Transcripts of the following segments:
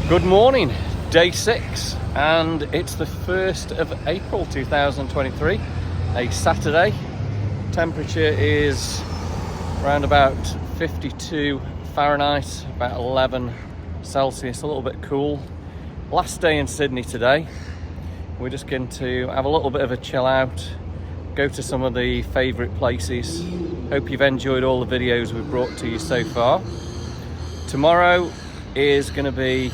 Good morning, day 6, and it's the 1st of April 2023, a Saturday. Temperature is around about 52 Fahrenheit, about 11 Celsius, a little bit cool. Last day in Sydney today. We're just going to have a little bit of a chill out, go to some of the favourite places. Hope you've enjoyed all the videos we've brought to you so far. Tomorrow is going to be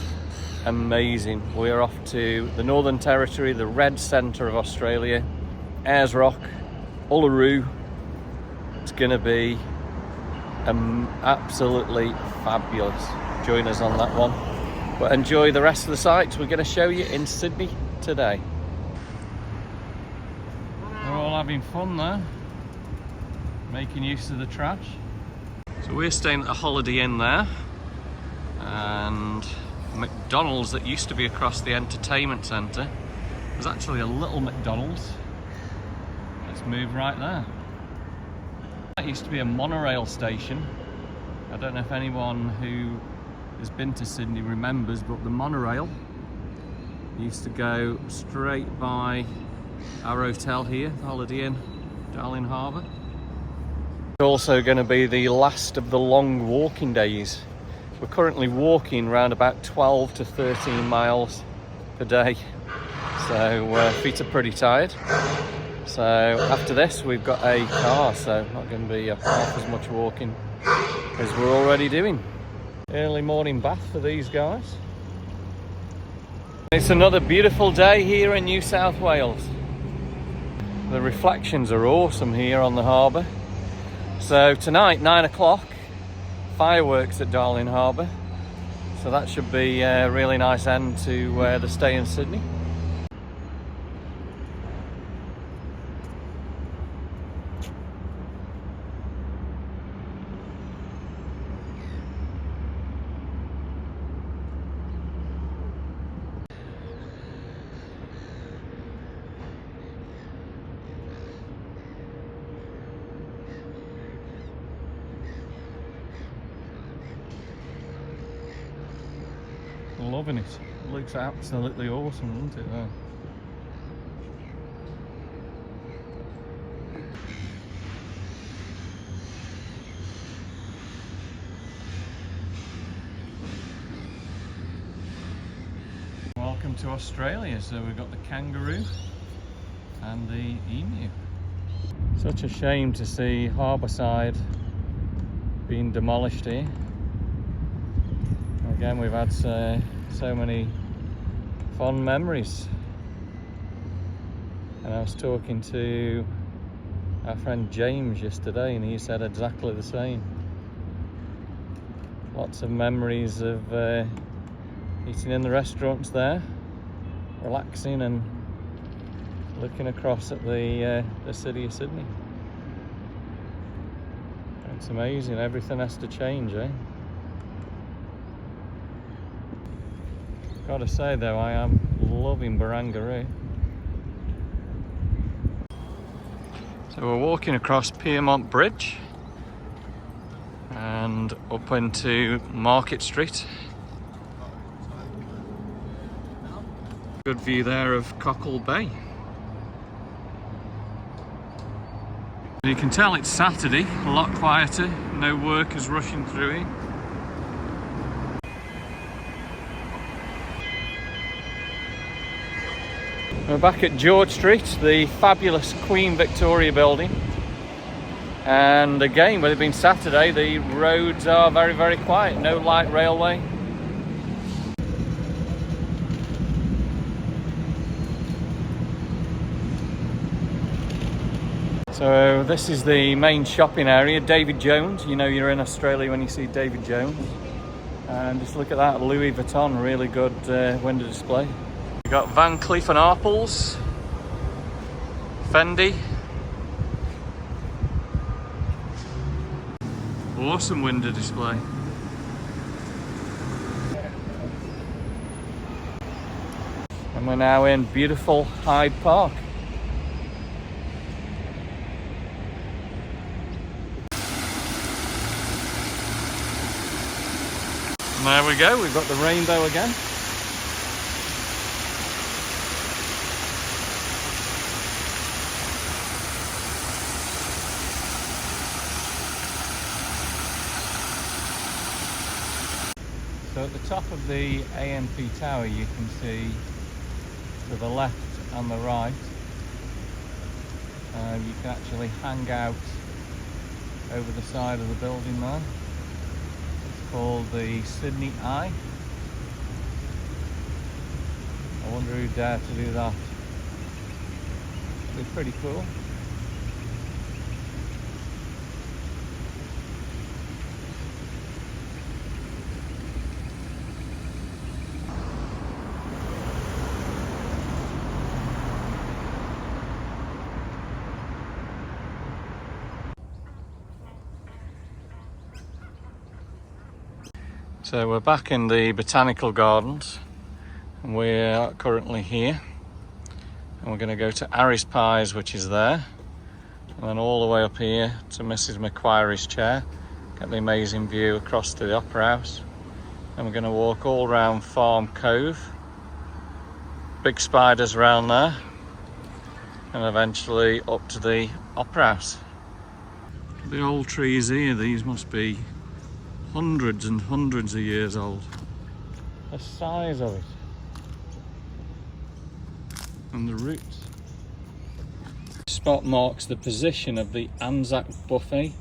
amazing. We're off to the Northern Territory, the red centre of Australia, Ayers Rock, Uluru. It's going to be absolutely fabulous. Join us on that one. But enjoy the rest of the sights we're going to show you in Sydney today. We're all having fun there, making use of the trash. So we're staying at the Holiday Inn there, and McDonald's that used to be across the entertainment centre was actually a little McDonald's. Let's move right there. That used to be a monorail station. I don't know if anyone who has been to Sydney remembers, but the monorail used to go straight by our hotel here, the Holiday Inn, Darling Harbour. It's also going to be the last of the long walking days. We're currently walking around about 12 to 13 miles per day, so feet are pretty tired. So after this we've got a car, so not going to be half as much walking as we're already doing. Early morning bath for these guys. It's another beautiful day here in New South Wales. The reflections are awesome here on the harbour. So tonight, 9 o'clock, fireworks at Darling Harbour. So that should be a really nice end to the stay in Sydney. Loving it. It looks absolutely awesome, doesn't it? There. Welcome to Australia. So we've got the kangaroo and the emu. Such a shame to see Harbourside being demolished here. Again, we've had so many fond memories, and I was talking to our friend James yesterday and he said exactly the same. Lots of memories of eating in the restaurants there, relaxing and looking across at the city of Sydney. It's amazing, everything has to change, eh? Gotta say though, I am loving Barangaroo. So we're walking across Piermont Bridge and up into Market Street. Good view there of Cockle Bay. You can tell it's Saturday, a lot quieter, no workers rushing through here. We're back at George Street, the fabulous Queen Victoria building. And again, with it being Saturday, the roads are very, very quiet. No light railway. So this is the main shopping area, David Jones. You know you're in Australia when you see David Jones. And just look at that, Louis Vuitton, really good window display. We've got Van Cleef & Arpels, Fendi. Awesome window display. And we're now in beautiful Hyde Park. And there we go, we've got the rainbow again. So at the top of the AMP tower you can see to the left and the right you can actually hang out over the side of the building there. It's called the Sydney Eye. I wonder who dared to do that. It'd be pretty cool. So we're back in the Botanical Gardens and we're currently here, and we're going to go to Harry's Pies, which is there, and then all the way up here to Mrs Macquarie's chair, get the amazing view across to the Opera House, and we're going to walk all around Farm Cove, big spiders around there, and eventually up to the Opera House. The old trees here, these must be hundreds and hundreds of years old. The size of it. And the roots. This spot marks the position of the Anzac Buffet,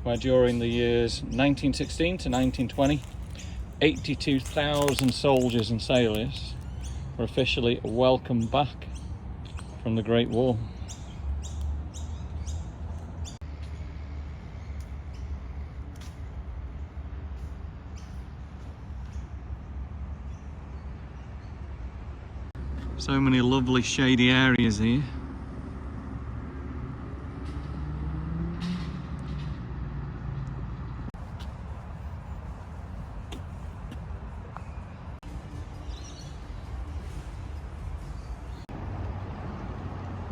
where during the years 1916 to 1920, 82,000 soldiers and sailors were officially welcomed back from the Great War. So many lovely shady areas here.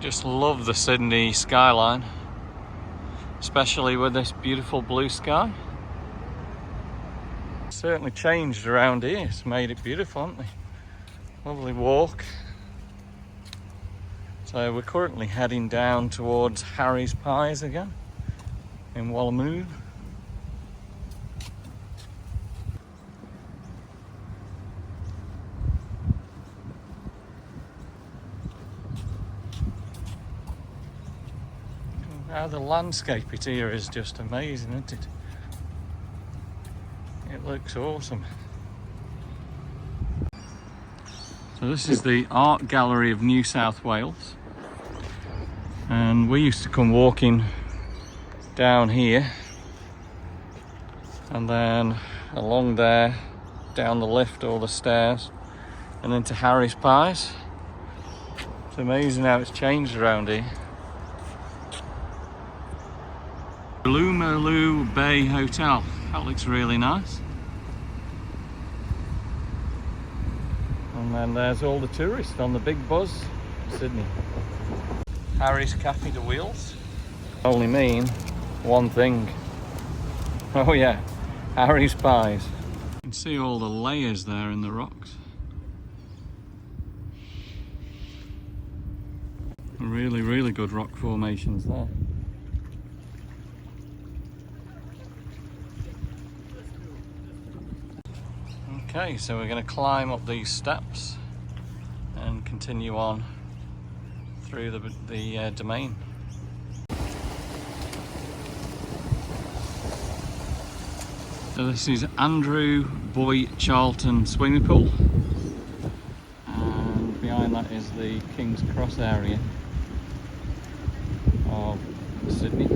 Just love the Sydney skyline, especially with this beautiful blue sky. It's certainly changed around here, it's made it beautiful, hasn't it? Lovely walk. So we're currently heading down towards Harry's Pies again in Wallamoon. How the landscape it here is just amazing, isn't it? It looks awesome. So this is the Art Gallery of New South Wales, and we used to come walking down here and then along there, down the lift or the stairs, and into Harry's Pies. It's amazing how it's changed around here. Bloomerloo Bay Hotel, that looks really nice. And then there's all the tourists on the big bus, Sydney. Harry's Cafe de Wheels. Only mean one thing. Oh yeah, Harry's Pies. You can see all the layers there in the rocks. Really, really good rock formations there. Okay, so we're going to climb up these steps and continue on through the domain. So this is Andrew Boy Charlton swimming pool, and behind that is the King's Cross area of Sydney.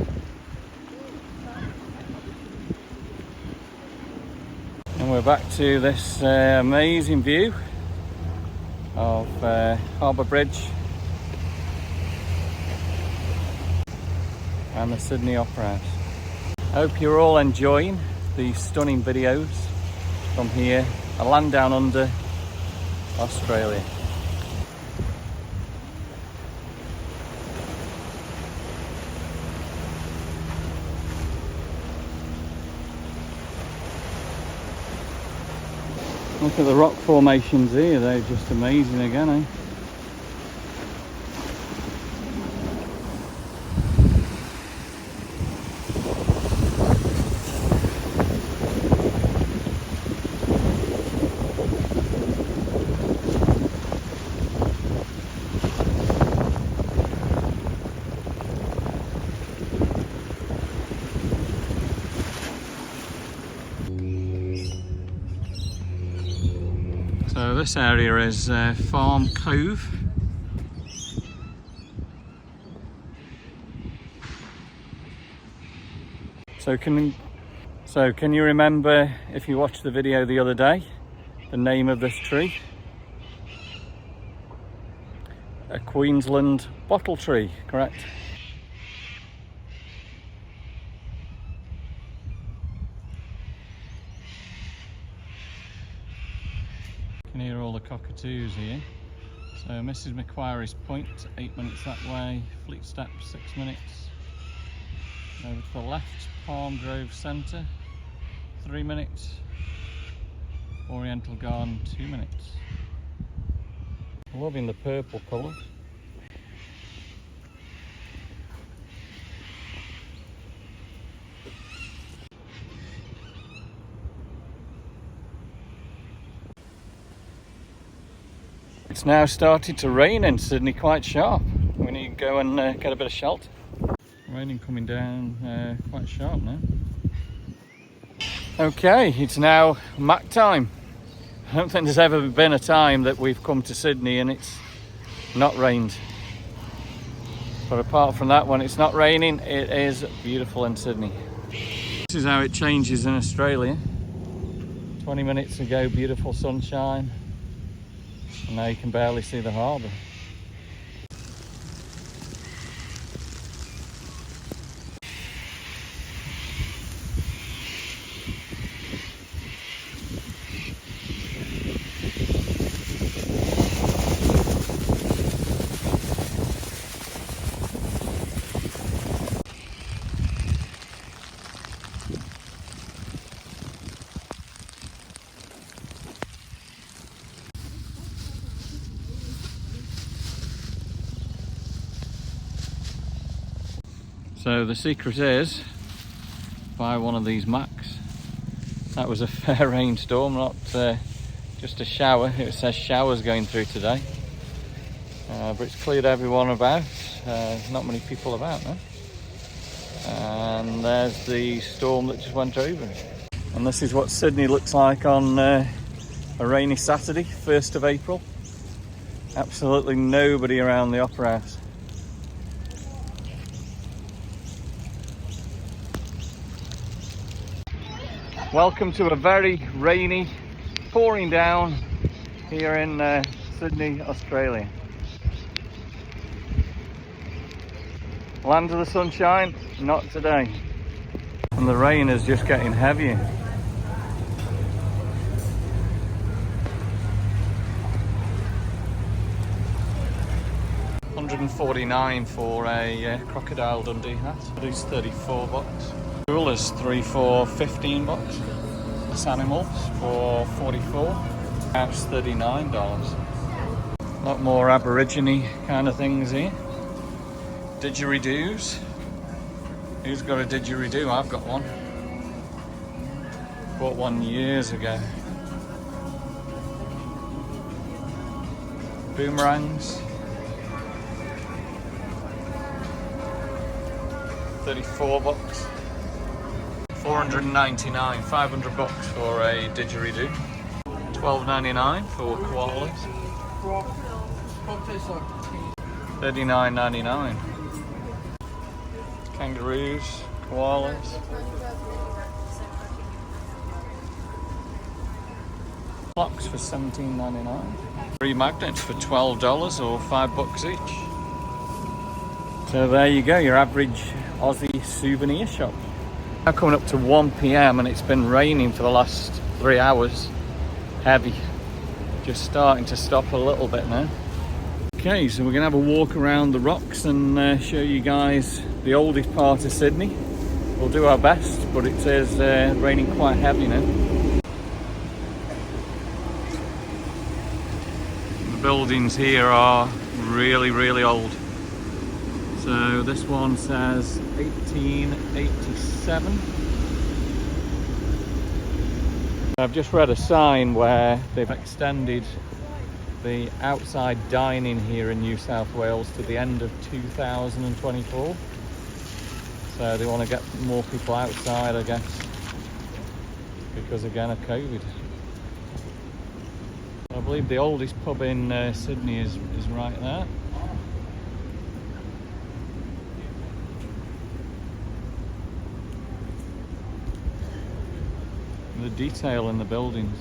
And we're back to this amazing view of Harbour Bridge and the Sydney Opera House. I hope you're all enjoying these stunning videos from here, a land down under Australia. Look at the rock formations here, they're just amazing again, eh? this area is Farm Cove. So can you remember, if you watched the video the other day, the name of this tree? A Queensland bottle tree, correct? You can hear all the cockatoos here. So Mrs. Macquarie's Point, 8 minutes that way. Fleet Step, 6 minutes. Over to the left, Palm Grove Centre, 3 minutes. Oriental Garden, 2 minutes. Loving the purple colour. It's now started to rain in Sydney quite sharp. We need to go and get a bit of shelter. Raining coming down quite sharp now. Okay, it's now Mac time. I don't think there's ever been a time that we've come to Sydney and it's not rained. But apart from that, when it's not raining, it is beautiful in Sydney. This is how it changes in Australia. 20 minutes ago, beautiful sunshine. And now you can barely see the harbour. So the secret is, buy one of these Macs. That was a fair rainstorm, not just a shower. It says showers going through today. But it's cleared everyone about. Not many people about now. And there's the storm that just went over it. And this is what Sydney looks like on a rainy Saturday, 1st of April. Absolutely nobody around the Opera House. Welcome to a very rainy, pouring down here in Sydney, Australia. Land of the sunshine, not today. And the rain is just getting heavier. $149 for a Crocodile Dundee hat. It's $34. Coolers 3 for $15. This animals for $44. That's $39. A lot more Aborigine kind of things here. Didgeridoos. Who's got a didgeridoo? I've got one. Bought one years ago. Boomerangs. $34. $499, $500 for a didgeridoo. $12.99 for koalas. $39.99. Kangaroos, koalas. Clocks for $17.99. 3 magnets for $12 or $5 each. So there you go, your average Aussie souvenir shop. Now coming up to 1 PM and it's been raining for the last 3 hours. Heavy. Just starting to stop a little bit now. Okay, so we're going to have a walk around the rocks and show you guys the oldest part of Sydney. We'll do our best, but it is raining quite heavy now. The buildings here are really, really old. So this one says 1887. I've just read a sign where they've extended the outside dining here in New South Wales to the end of 2024. So they want to get more people outside, I guess, because again of COVID. believe the oldest pub in Sydney is right there. The detail in the buildings.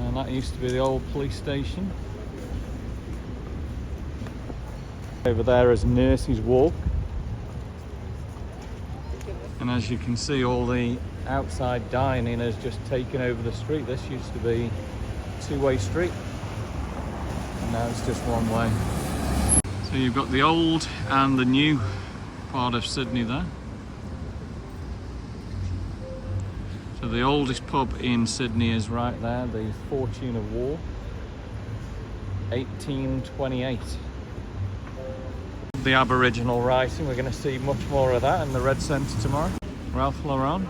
And that used to be the old police station. Over there is Nurses Walk. And as you can see, all the outside dining has just taken over the street. This used to be a two-way street, and now it's just one way. So you've got the old and the new part of Sydney there. So the oldest pub in Sydney is right there, the Fortune of War, 1828. The Aboriginal writing, we're going to see much more of that in the Red Centre tomorrow. Ralph Lauren.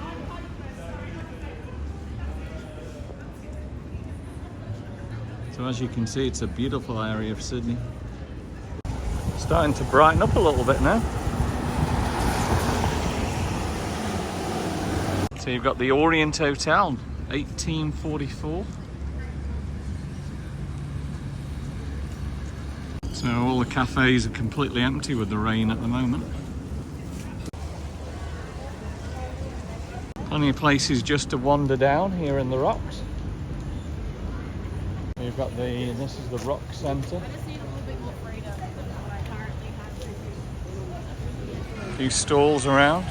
So as you can see, it's a beautiful area of Sydney. Starting to brighten up a little bit now. So you've got the Orient Hotel, 1844. So all the cafes are completely empty with the rain at the moment. Plenty of places just to wander down here in the rocks. You've got this is the Rock Centre. A few stalls around.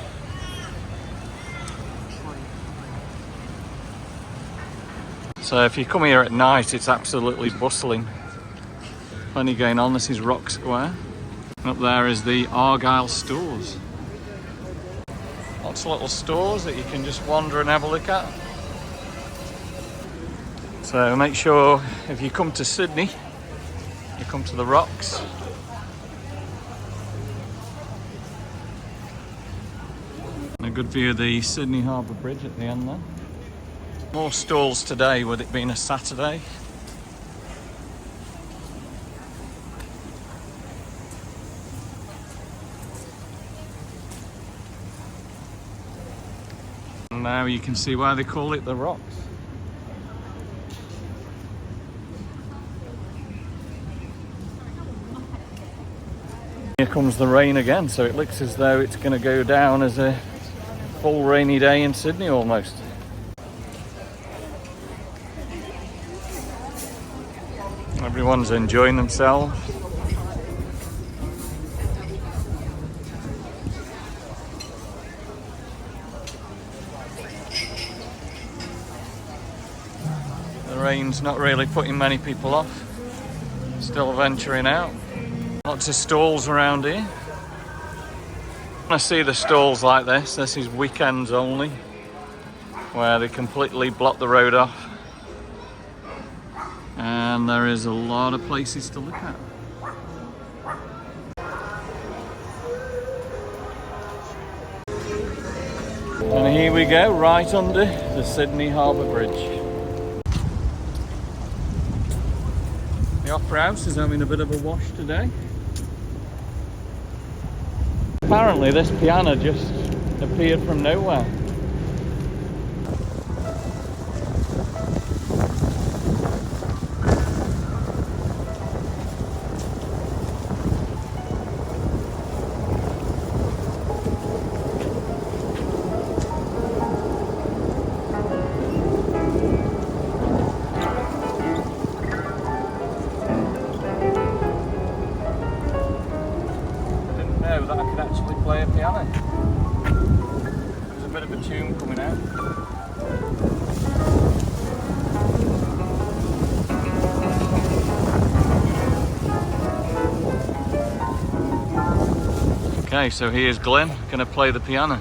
So if you come here at night, it's absolutely bustling. Plenty going on. This is Rock Square. And up there is the Argyle stores. Lots of little stores that you can just wander and have a look at. So make sure if you come to Sydney, you come to the Rocks. And a good view of the Sydney Harbour Bridge at the end there. More stalls today with it being a Saturday. And now you can see why they call it the Rocks. Here comes the rain again, so it looks as though it's going to go down as a full rainy day in Sydney almost. Everyone's enjoying themselves. The rain's not really putting many people off. Still venturing out. Lots of stalls around here. When I see the stalls like this is weekends only, where they completely block the road off. And there is a lot of places to look at. And here we go, right under the Sydney Harbour Bridge. The Opera House is having a bit of a wash today. Apparently this piano just appeared from nowhere. That I could actually play a piano. There's a bit of a tune coming out. Okay, so here's Glenn going to play the piano.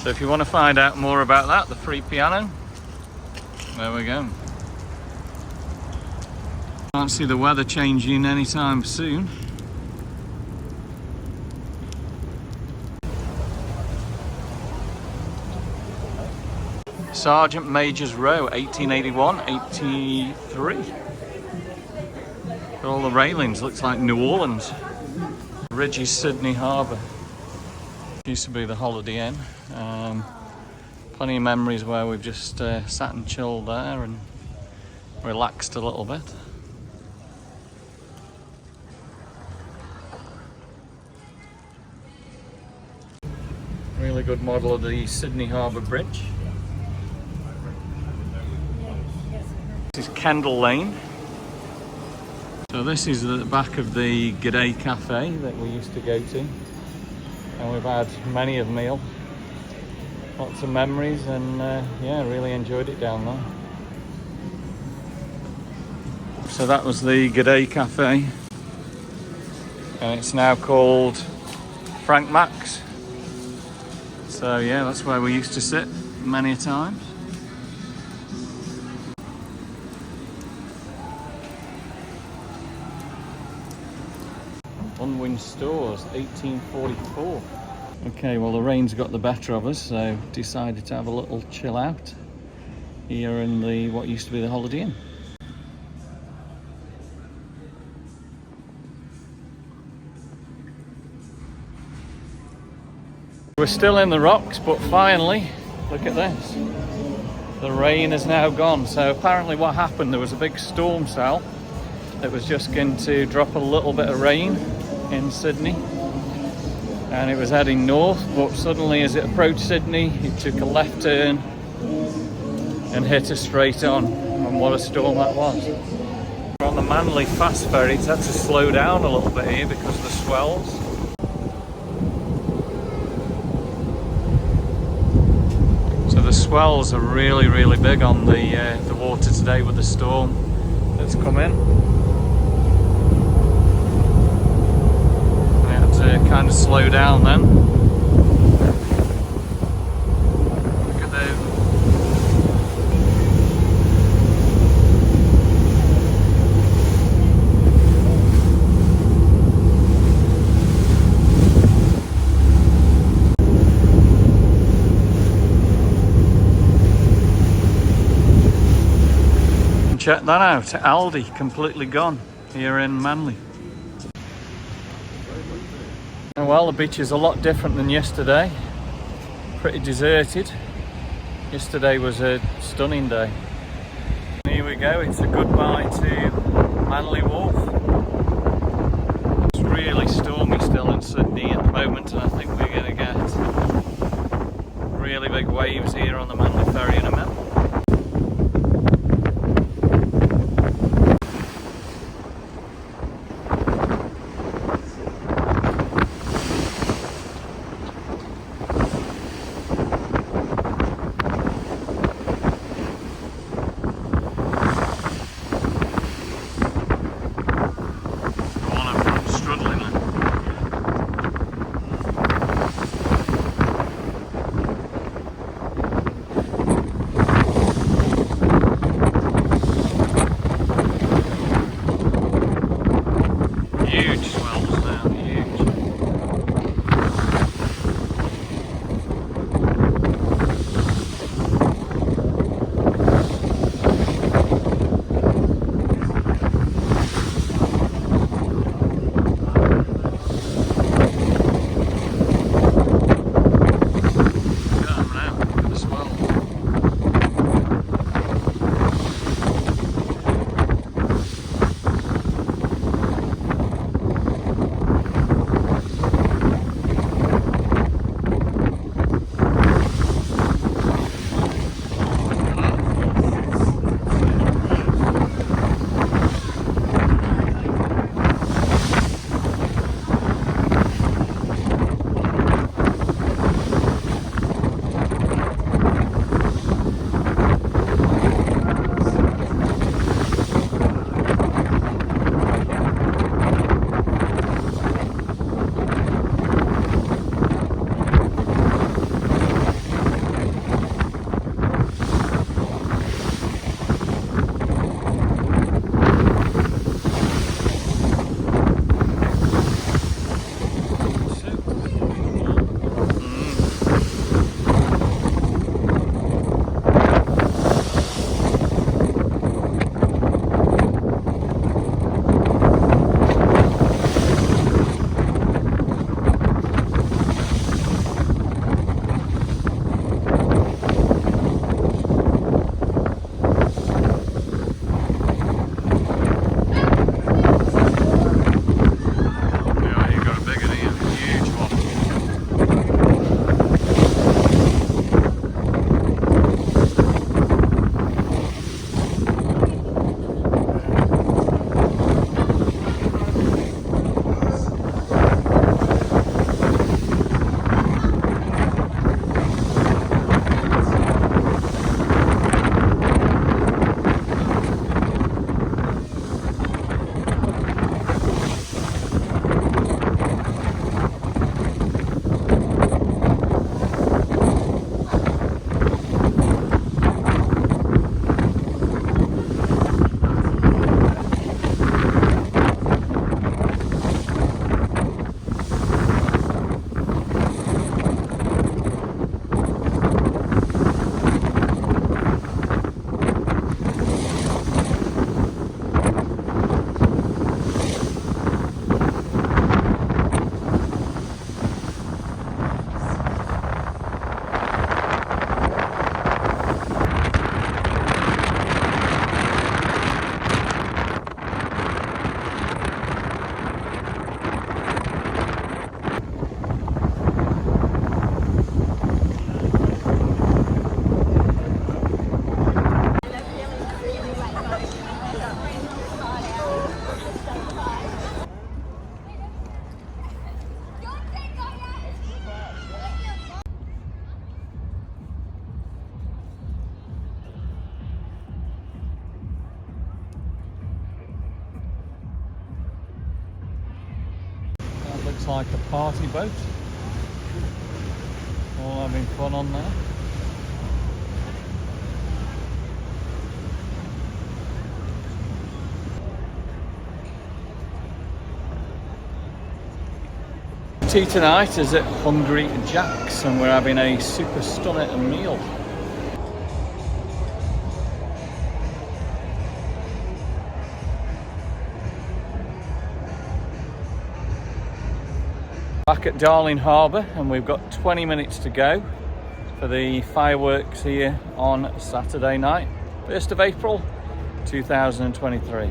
So if you want to find out more about that, the free piano, there we go. Can't see the weather changing anytime soon. Sergeant Major's Row, 1881, 83. All the railings, looks like New Orleans. Ridge Sydney Harbour. Used to be the Holiday Inn. Plenty of memories where we've just sat and chilled there and relaxed a little bit. Really good model of the Sydney Harbour Bridge. This is Kendall Lane. So this is the back of the G'day Cafe that we used to go to. And we've had many a meal. Lots of memories and yeah, really enjoyed it down there. So that was the G'day Cafe. And it's now called Frank Max. So yeah, that's where we used to sit many a time. Unwin Stores, 1844. Okay, well the rain's got the better of us, so decided to have a little chill out here in the what used to be the Holiday Inn. We're still in the rocks, but finally, look at this. The rain is now gone. So apparently what happened, there was a big storm cell that was just going to drop a little bit of rain in Sydney. And it was heading north, but suddenly as it approached Sydney, it took a left turn and hit us straight on. And what a storm that was. On the Manly fast ferry, it's had to slow down a little bit here because of the swells. The swells are really, really big on the water today with the storm that's come in. I had to kind of slow down then. Look at those. Check that out, Aldi, completely gone here in Manly. And well, the beach is a lot different than yesterday. Pretty deserted. Yesterday was a stunning day. And here we go, it's a goodbye to Manly Wharf. It's really stormy still in Sydney at the moment, and I think we're going to get really big waves here on the Manly Ferry in a minute. like a party boat. All having fun on there. Tea tonight is at Hungry Jack's and we're having a super stunner meal. Back at Darling Harbour and we've got 20 minutes to go for the fireworks here on Saturday night, 1st of April 2023.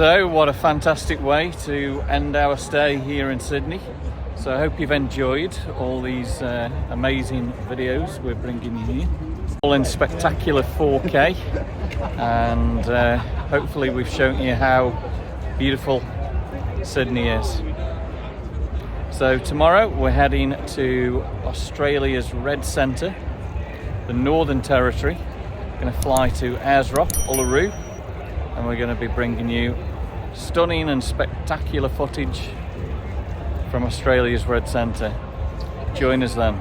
So what a fantastic way to end our stay here in Sydney. So I hope you've enjoyed all these amazing videos we're bringing you here. All in spectacular 4K, and hopefully we've shown you how beautiful Sydney is. So tomorrow we're heading to Australia's Red Centre, the Northern Territory. Going to fly to Ayers Rock, Uluru, and we're going to be bringing you stunning and spectacular footage from Australia's Red Centre. Join us then.